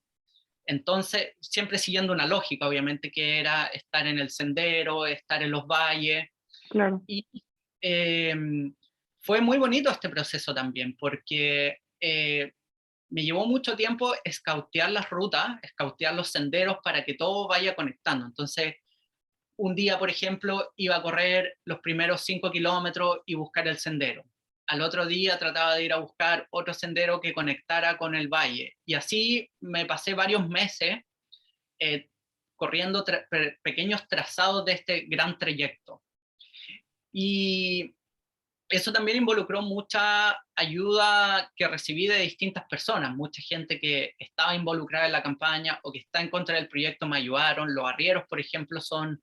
Entonces, siempre siguiendo una lógica, obviamente, que era estar en el sendero, estar en los valles. claro. Y eh, fue muy bonito este proceso también, porque me llevó mucho tiempo escautear las rutas, escautear los senderos para que todo vaya conectando. Entonces, un día, por ejemplo, iba a correr los primeros 5 kilómetros y buscar el sendero. Al otro día trataba de ir a buscar otro sendero que conectara con el valle. Y así me pasé varios meses eh, corriendo pequeños trazados de este gran trayecto. Y eso también involucró mucha ayuda que recibí de distintas personas, mucha gente que estaba involucrada en la campaña o que está en contra del proyecto me ayudaron. Los arrieros, por ejemplo, son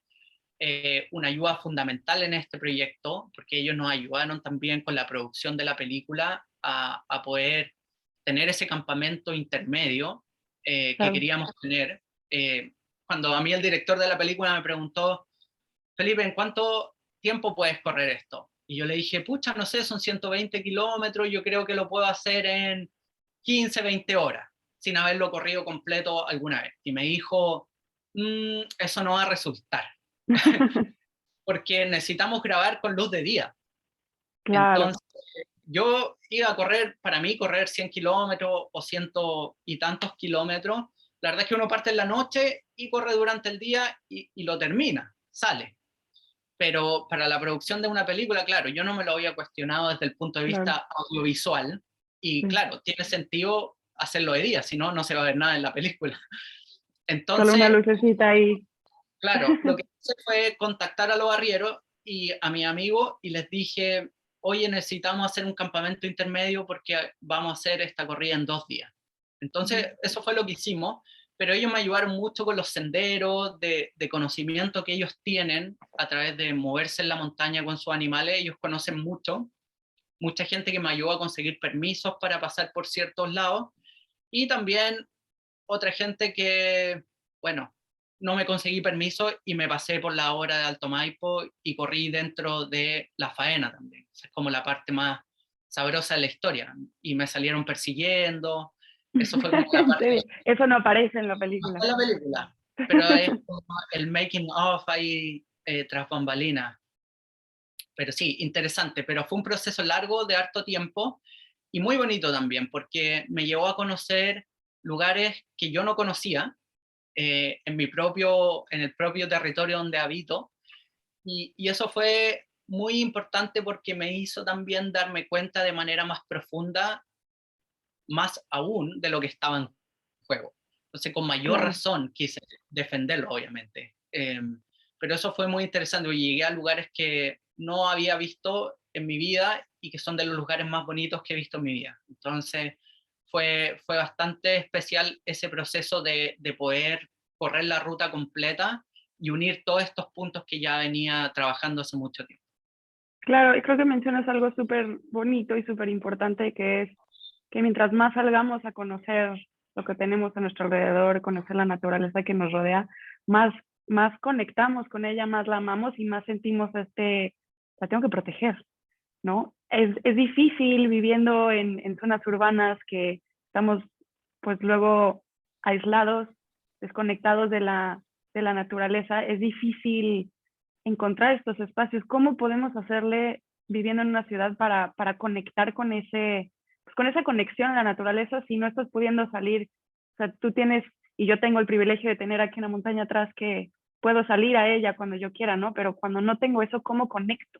una ayuda fundamental en este proyecto, porque ellos nos ayudaron también con la producción de la película a poder tener ese campamento intermedio que Claro. queríamos tener. Eh, Cuando a mí el director de la película me preguntó, Felipe, ¿en cuánto tiempo puedes correr esto? Y yo le dije, pucha, no sé, son 120 kilómetros, yo creo que lo puedo hacer en 15, 20 horas, sin haberlo corrido completo alguna vez. Y me dijo, eso no va a resultar, porque necesitamos grabar con luz de día. Claro, Entonces, yo iba a correr, para mí correr 100 kilómetros o ciento y tantos kilómetros, la verdad es que uno parte en la noche y corre durante el día y lo termina, sale. Pero para la producción de una película, claro, yo no me lo había cuestionado desde el punto de claro, vista audiovisual y sí. claro, tiene sentido hacerlo de día, si no, no se va a ver nada en la película. Solo una Entonces, lucecita ahí. claro, lo que hice fue contactar a los arrieros y a mi amigo y les dije, oye, necesitamos hacer un campamento intermedio porque vamos a hacer esta corrida en 2 días. Entonces, eso fue lo que hicimos, pero ellos me ayudaron mucho con los senderos, de conocimiento que ellos tienen a través de moverse en la montaña con sus animales. Ellos conocen mucho, mucha gente que me ayudó a conseguir permisos para pasar por ciertos lados y también otra gente que, bueno, no me conseguí permiso y me pasé por la hora de Alto Maipo y corrí dentro de la faena también. Es como la parte más sabrosa de la historia. Y me salieron persiguiendo. Eso fue como la En parte serio, eso no aparece en la más película. de la película. Pero es como el making of ahí tras bambalinas. Pero sí, interesante. Pero fue un proceso largo de harto tiempo y muy bonito también, porque me llevó a conocer lugares que yo no conocía en el propio territorio donde habito. Y eso fue muy importante porque me hizo también darme cuenta de manera más profunda más aún de lo que estaba en juego. Entonces, con mayor Claro. razón quise defenderlo, obviamente. Pero eso fue muy interesante. Llegué a lugares que no había visto en mi vida y que son de los lugares más bonitos que he visto en mi vida. Entonces, fue bastante especial ese proceso de poder correr la ruta completa y unir todos estos puntos que ya venía trabajando hace mucho tiempo. Claro, y creo que mencionas algo súper bonito y súper importante, que es que mientras más salgamos a conocer lo que tenemos a nuestro alrededor, conocer la naturaleza que nos rodea, más, más conectamos con ella, más la amamos y más sentimos la tengo que proteger, ¿no? Es difícil viviendo en zonas urbanas que estamos pues luego aislados, desconectados de la naturaleza, es difícil encontrar estos espacios. ¿Cómo podemos hacerle viviendo en una ciudad para conectar con pues con esa conexión a la naturaleza si no estás pudiendo salir? O sea, tú tienes, y yo tengo el privilegio de tener aquí una montaña atrás que puedo salir a ella cuando yo quiera, ¿no? Pero cuando no tengo eso, ¿cómo conecto?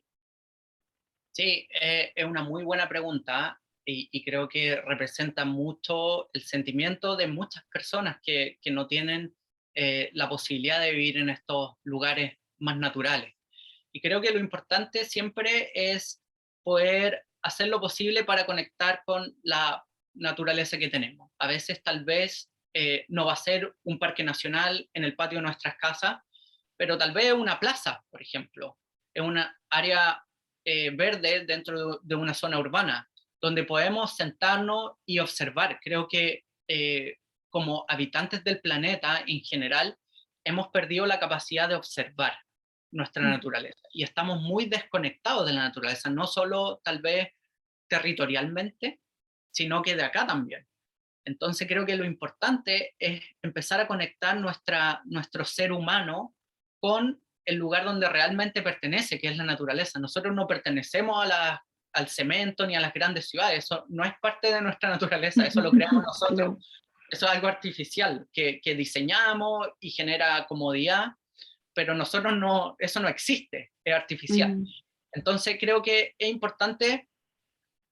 Sí, es una muy buena pregunta y creo que representa mucho el sentimiento de muchas personas que no tienen la posibilidad de vivir en estos lugares más naturales. Y creo que lo importante siempre es poder hacer lo posible para conectar con la naturaleza que tenemos. A veces tal vez no va a ser un parque nacional en el patio de nuestras casas, pero tal vez una plaza, por ejemplo, es una área verde dentro de una zona urbana, donde podemos sentarnos y observar. Creo que como habitantes del planeta en general, hemos perdido la capacidad de observar nuestra naturaleza y estamos muy desconectados de la naturaleza, no solo tal vez territorialmente, sino que de acá también. Entonces creo que lo importante es empezar a conectar nuestro ser humano con el lugar donde realmente pertenece, que es la naturaleza. Nosotros no pertenecemos al cemento ni a las grandes ciudades, eso no es parte de nuestra naturaleza, eso lo creamos nosotros. Claro. Eso es algo artificial que diseñamos y genera comodidad, pero nosotros no, eso no existe, es artificial. Mm, Entonces creo que es importante,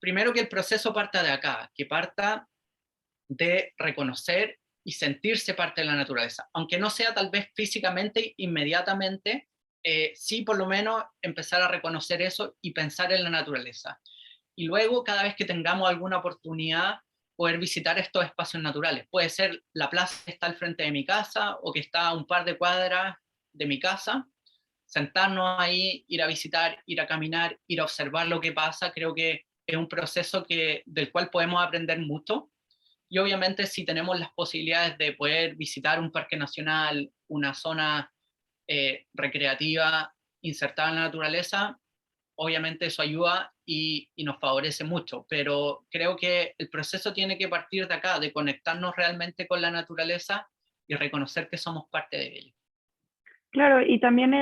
primero, que el proceso parta de acá, que parta de reconocer y sentirse parte de la naturaleza, aunque no sea tal vez físicamente inmediatamente, sí por lo menos empezar a reconocer eso y pensar en la naturaleza. Y luego, cada vez que tengamos alguna oportunidad, poder visitar estos espacios naturales. Puede ser la plaza que está al frente de mi casa o que está a un par de cuadras de mi casa, sentarnos ahí, ir a visitar, ir a caminar, ir a observar lo que pasa. Creo que es un proceso del cual podemos aprender mucho. Y obviamente, si tenemos las posibilidades de poder visitar un parque nacional, una zona recreativa insertada en la naturaleza, obviamente eso ayuda y nos favorece mucho, pero creo que el proceso tiene que partir de acá, de conectarnos realmente con la naturaleza y reconocer que somos parte de ella. claro, y también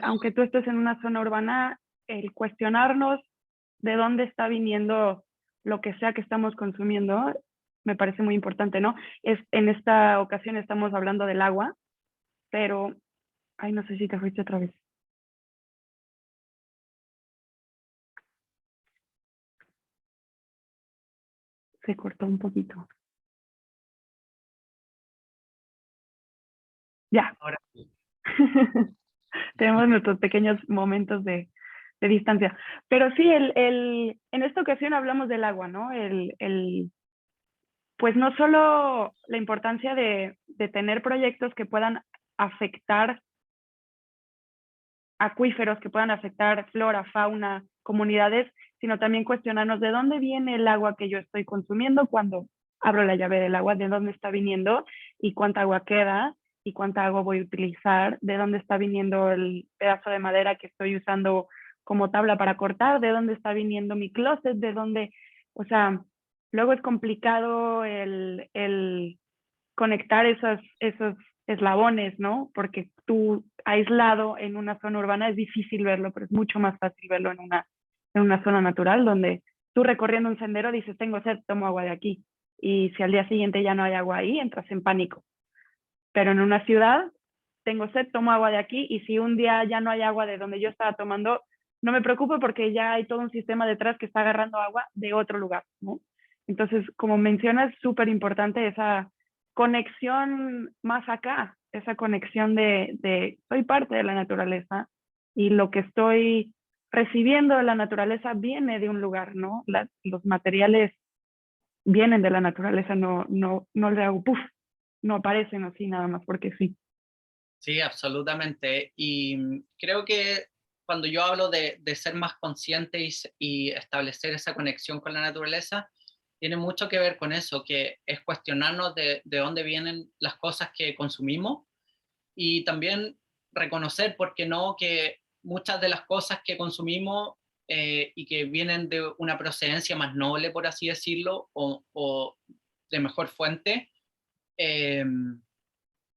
aunque tú estés en una zona urbana, el cuestionarnos de dónde está viniendo lo que sea que estamos consumiendo, me parece muy importante, ¿no? En esta ocasión estamos hablando del agua, pero, ay, no sé si te fuiste otra vez. Se cortó un poquito. Ya. Ahora sí. Tenemos nuestros pequeños momentos de distancia. Pero sí, en esta ocasión hablamos del agua, ¿no? Pues no solo la importancia de tener proyectos que puedan afectar acuíferos, que puedan afectar flora, fauna, comunidades, sino también cuestionarnos de dónde viene el agua que yo estoy consumiendo cuando abro la llave del agua, de dónde está viniendo y cuánta agua queda y cuánta agua voy a utilizar, de dónde está viniendo el pedazo de madera que estoy usando como tabla para cortar, de dónde está viniendo mi closet, de dónde, o sea, luego es complicado el conectar esos eslabones, ¿no? Porque tú aislado en una zona urbana es difícil verlo, pero es mucho más fácil verlo en una zona natural donde tú recorriendo un sendero dices, tengo sed, tomo agua de aquí. Y si al día siguiente ya no hay agua ahí, entras en pánico. Pero en una ciudad, tengo sed, tomo agua de aquí y si un día ya no hay agua de donde yo estaba tomando, no me preocupo porque ya hay todo un sistema detrás que está agarrando agua de otro lugar, ¿no? Entonces, como mencionas, súper importante esa conexión más acá, esa conexión de soy parte de la naturaleza y lo que estoy recibiendo de la naturaleza viene de un lugar, ¿no? Los materiales vienen de la naturaleza, no le hago puff, no aparecen así nada más porque sí. Sí, absolutamente. Y creo que cuando yo hablo de ser más consciente y establecer esa conexión con la naturaleza, tiene mucho que ver con eso, que es cuestionarnos de dónde vienen las cosas que consumimos y también reconocer, ¿por qué no?, que muchas de las cosas que consumimos y que vienen de una procedencia más noble, por así decirlo, o de mejor fuente, eh,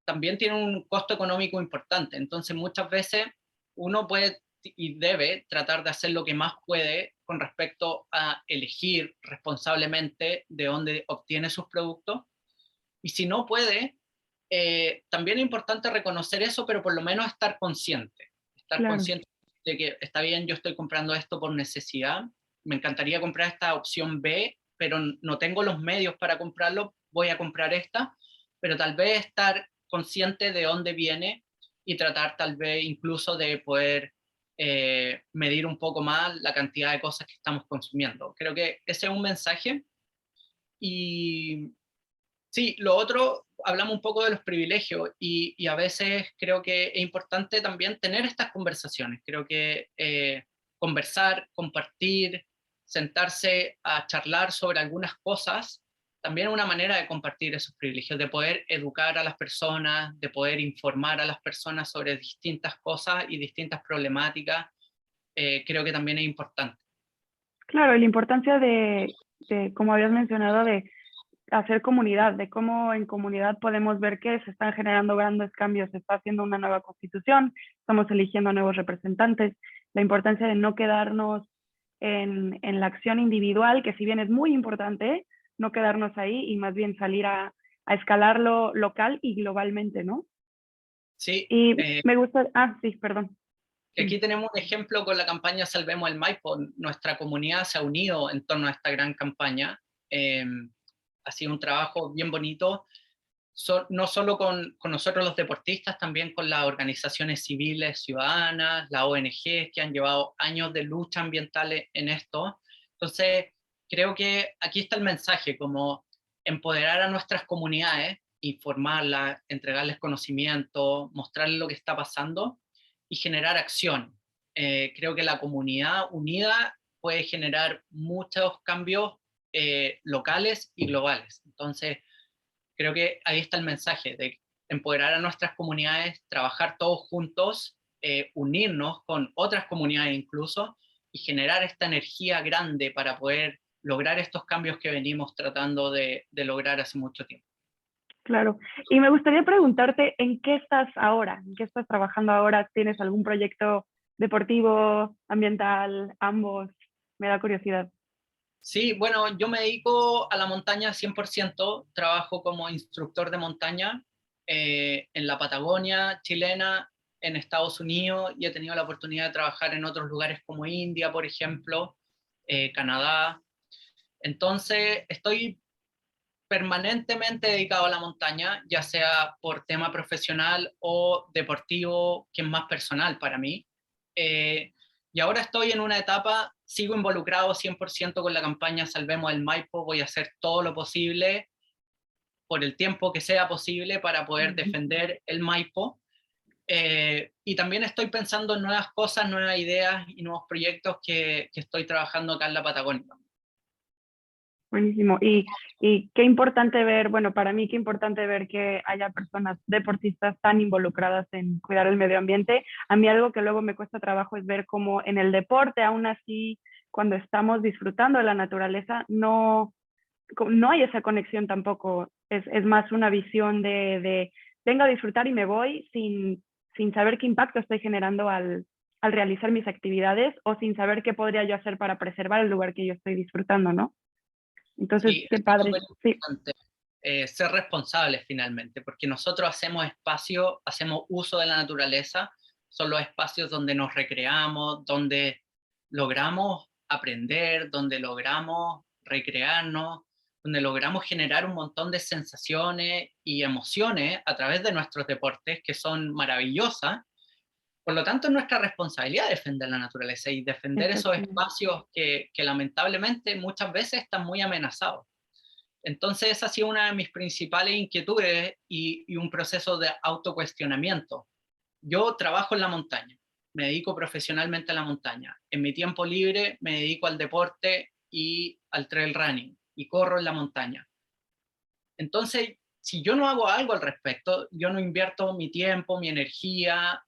también tiene un costo económico importante. Entonces, muchas veces uno puede y debe tratar de hacer lo que más puede con respecto a elegir responsablemente de dónde obtiene sus productos. Y si no puede, también es importante reconocer eso, pero por lo menos estar Claro, consciente de que está bien, yo estoy comprando esto por necesidad, me encantaría comprar esta opción B, pero no tengo los medios para comprarlo, voy a comprar esta, pero tal vez estar consciente de dónde viene y tratar tal vez incluso de poder medir un poco más la cantidad de cosas que estamos consumiendo. Creo que ese es un mensaje. Y sí, lo otro, hablamos un poco de los privilegios y a veces creo que es importante también tener estas conversaciones. Creo que conversar, compartir, sentarse a charlar sobre algunas cosas, también es una manera de compartir esos privilegios, de poder educar a las personas, de poder informar a las personas sobre distintas cosas y distintas problemáticas. Creo que también es importante. claro, y la importancia como habías mencionado, de hacer comunidad, de cómo en comunidad podemos ver que se están generando grandes cambios, se está haciendo una nueva constitución, estamos eligiendo nuevos representantes, la importancia de no quedarnos en la acción individual, que si bien es muy importante, no quedarnos ahí y más bien salir a escalarlo local y globalmente, ¿no? Sí, Y me gusta, sí, perdón. aquí tenemos un ejemplo con la campaña Salvemos el Maipo. Nuestra comunidad se ha unido en torno a esta gran campaña. Eh, ha sido un trabajo bien bonito, no solo con nosotros los deportistas, también con las organizaciones civiles ciudadanas, las ONGs que han llevado años de lucha ambiental en esto. Entonces, creo que aquí está el mensaje, como empoderar a nuestras comunidades, informarlas, entregarles conocimiento, mostrarles lo que está pasando y generar acción. Creo que la comunidad unida puede generar muchos cambios locales y globales. Entonces, creo que ahí está el mensaje de empoderar a nuestras comunidades, trabajar todos juntos, unirnos con otras comunidades incluso y generar esta energía grande para poder lograr estos cambios que venimos tratando de lograr hace mucho tiempo. Claro. Y me gustaría preguntarte, ¿en qué estás ahora? ¿En qué estás trabajando ahora? ¿Tienes algún proyecto deportivo, ambiental, ambos? Me da curiosidad. Sí, bueno, yo me dedico a la montaña 100%, trabajo como instructor de montaña en la Patagonia chilena, en Estados Unidos, y he tenido la oportunidad de trabajar en otros lugares como India, por ejemplo, Canadá. Entonces, estoy permanentemente dedicado a la montaña, ya sea por tema profesional o deportivo, que es más personal para mí. Eh, y ahora estoy en una etapa, sigo involucrado 100% con la campaña Salvemos el Maipo, voy a hacer todo lo posible por el tiempo que sea posible para poder Ujú. defender el Maipo. Y también estoy pensando en nuevas cosas, nuevas ideas y nuevos proyectos que estoy trabajando acá en la Patagonia. Buenísimo. Y qué importante ver, bueno, para mí qué importante ver que haya personas deportistas tan involucradas en cuidar el medio ambiente. A mí algo que luego me cuesta trabajo es ver cómo en el deporte, aún así, cuando estamos disfrutando de la naturaleza, no hay esa conexión tampoco. Es más una visión de vengo a disfrutar y me voy sin saber qué impacto estoy generando al realizar mis actividades o sin saber qué podría yo hacer para preservar el lugar que yo estoy disfrutando, ¿no? Entonces, Sí, qué eso es padre. súper Sí, importante. Ser responsables finalmente, porque nosotros hacemos espacio, hacemos uso de la naturaleza, son los espacios donde nos recreamos, donde logramos aprender, donde logramos recrearnos, donde logramos generar un montón de sensaciones y emociones a través de nuestros deportes que son maravillosas. Por lo tanto, es nuestra responsabilidad defender la naturaleza y defender esos Exactamente. espacios que lamentablemente muchas veces están muy amenazados. Entonces, esa ha sido una de mis principales inquietudes y un proceso de autocuestionamiento. Yo trabajo en la montaña, me dedico profesionalmente a la montaña. En mi tiempo libre me dedico al deporte y al trail running y corro en la montaña. Entonces, si yo no hago algo al respecto, yo no invierto mi tiempo, mi energía,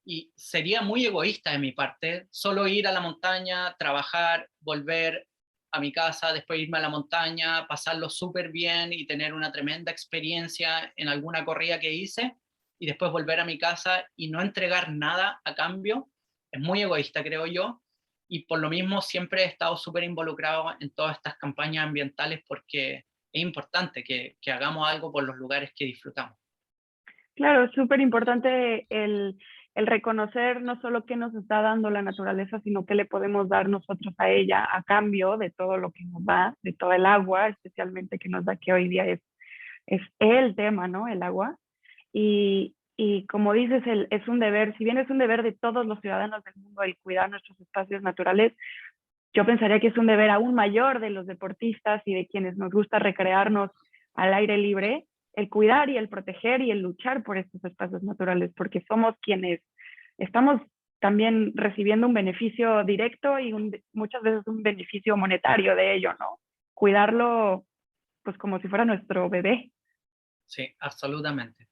y sería muy egoísta de mi parte solo ir a la montaña, trabajar, volver a mi casa, después irme a la montaña, pasarlo súper bien y tener una tremenda experiencia en alguna corrida que hice, y después volver a mi casa y no entregar nada a cambio. Es muy egoísta, creo yo, y por lo mismo siempre he estado súper involucrado en todas estas campañas ambientales porque es importante que hagamos algo por los lugares que disfrutamos. Claro, es súper importante el reconocer no solo qué nos está dando la naturaleza, sino qué le podemos dar nosotros a ella a cambio de todo lo que nos da, de todo el agua, especialmente que nos da, que hoy día es el tema, ¿no? El agua. Y como dices, es un deber, si bien es un deber de todos los ciudadanos del mundo el cuidar nuestros espacios naturales, yo pensaría que es un deber aún mayor de los deportistas y de quienes nos gusta recrearnos al aire libre, el cuidar y el proteger y el luchar por estos espacios naturales, porque somos quienes estamos también recibiendo un beneficio directo y muchas veces un beneficio monetario de ello, ¿no? Cuidarlo pues como si fuera nuestro bebé. Sí, absolutamente.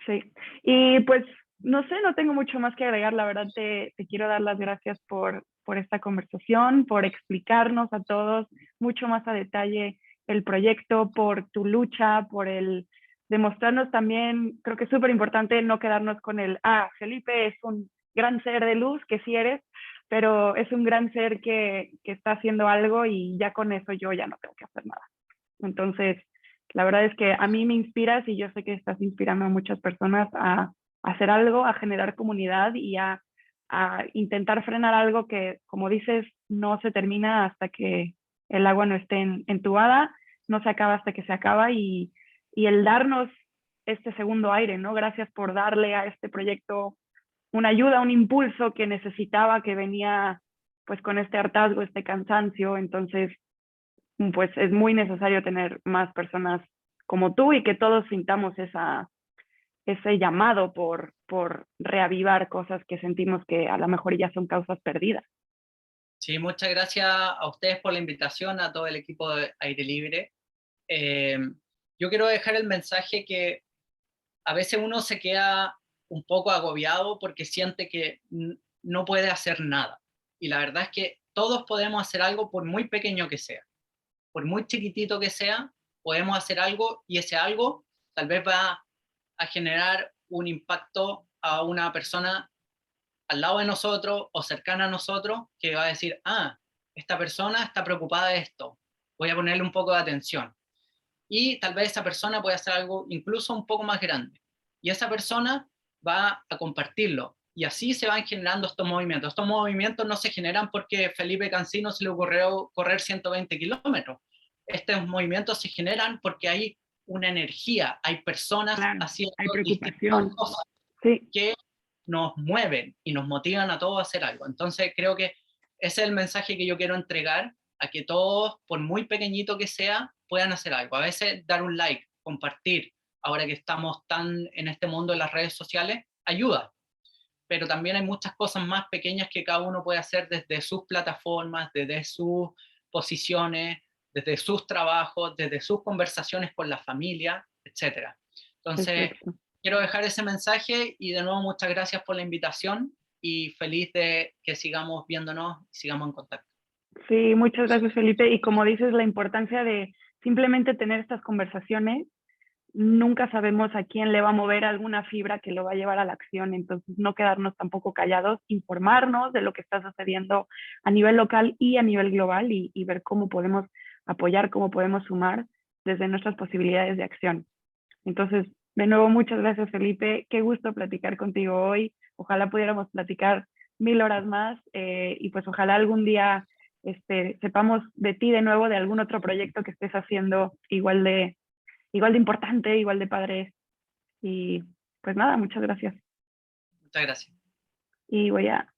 Sí. Y pues no sé, no tengo mucho más que agregar. La verdad te quiero dar las gracias por esta conversación, por explicarnos a todos mucho más a detalle el proyecto, por tu lucha, por el demostrarnos también, creo que es súper importante no quedarnos con Felipe es un gran ser de luz, que sí eres, pero es un gran ser que está haciendo algo y ya con eso yo ya no tengo que hacer nada. Entonces, la verdad es que a mí me inspiras y yo sé que estás inspirando a muchas personas a hacer algo, a generar comunidad y a intentar frenar algo que, como dices, no se termina hasta que el agua no esté entubada, no se acaba hasta que se acaba y el darnos este segundo aire, ¿no? Gracias por darle a este proyecto una ayuda, un impulso que necesitaba, que venía pues con este hartazgo, este cansancio. Entonces, pues es muy necesario tener más personas como tú y que todos sintamos ese llamado por reavivar cosas que sentimos que a lo mejor ya son causas perdidas. Sí, muchas gracias a ustedes por la invitación, a todo el equipo de Aire Libre. Eh, yo quiero dejar el mensaje que a veces uno se queda un poco agobiado porque siente que no puede hacer nada. Y la verdad es que todos podemos hacer algo por muy pequeño que sea, por muy chiquitito que sea, podemos hacer algo y ese algo tal vez va a generar un impacto a una persona al lado de nosotros o cercana a nosotros que va a decir, esta persona está preocupada de esto, voy a ponerle un poco de atención. Y tal vez esa persona puede hacer algo incluso un poco más grande. Y esa persona va a compartirlo. Y así se van generando estos movimientos. Estos movimientos no se generan porque Felipe Cancino se le ocurrió correr 120 kilómetros. Estos movimientos se generan porque hay una energía, hay personas Claro, haciendo hay distintas preocupación. cosas Sí, que nos mueven y nos motivan a todos a hacer algo. Entonces creo que ese es el mensaje que yo quiero entregar, a que todos, por muy pequeñito que sea, puedan hacer algo. A veces dar un like, compartir, ahora que estamos tan en este mundo de las redes sociales, ayuda. Pero también hay muchas cosas más pequeñas que cada uno puede hacer desde sus plataformas, desde sus posiciones, desde sus trabajos, desde sus conversaciones con la familia, etcétera. Entonces, exacto. quiero dejar ese mensaje y de nuevo muchas gracias por la invitación y feliz de que sigamos viéndonos y sigamos en contacto. Sí, muchas gracias, Felipe. Y como dices, la importancia de simplemente tener estas conversaciones, nunca sabemos a quién le va a mover alguna fibra que lo va a llevar a la acción. Entonces, no quedarnos tampoco callados, informarnos de lo que está sucediendo a nivel local y a nivel global y ver cómo podemos apoyar, cómo podemos sumar desde nuestras posibilidades de acción. Entonces, de nuevo, muchas gracias, Felipe. Qué gusto platicar contigo hoy. Ojalá pudiéramos platicar 1000 horas más y pues ojalá algún día sepamos de ti de nuevo, de algún otro proyecto que estés haciendo igual de importante, igual de padre. Y pues nada, muchas gracias. Muchas gracias. Y voy a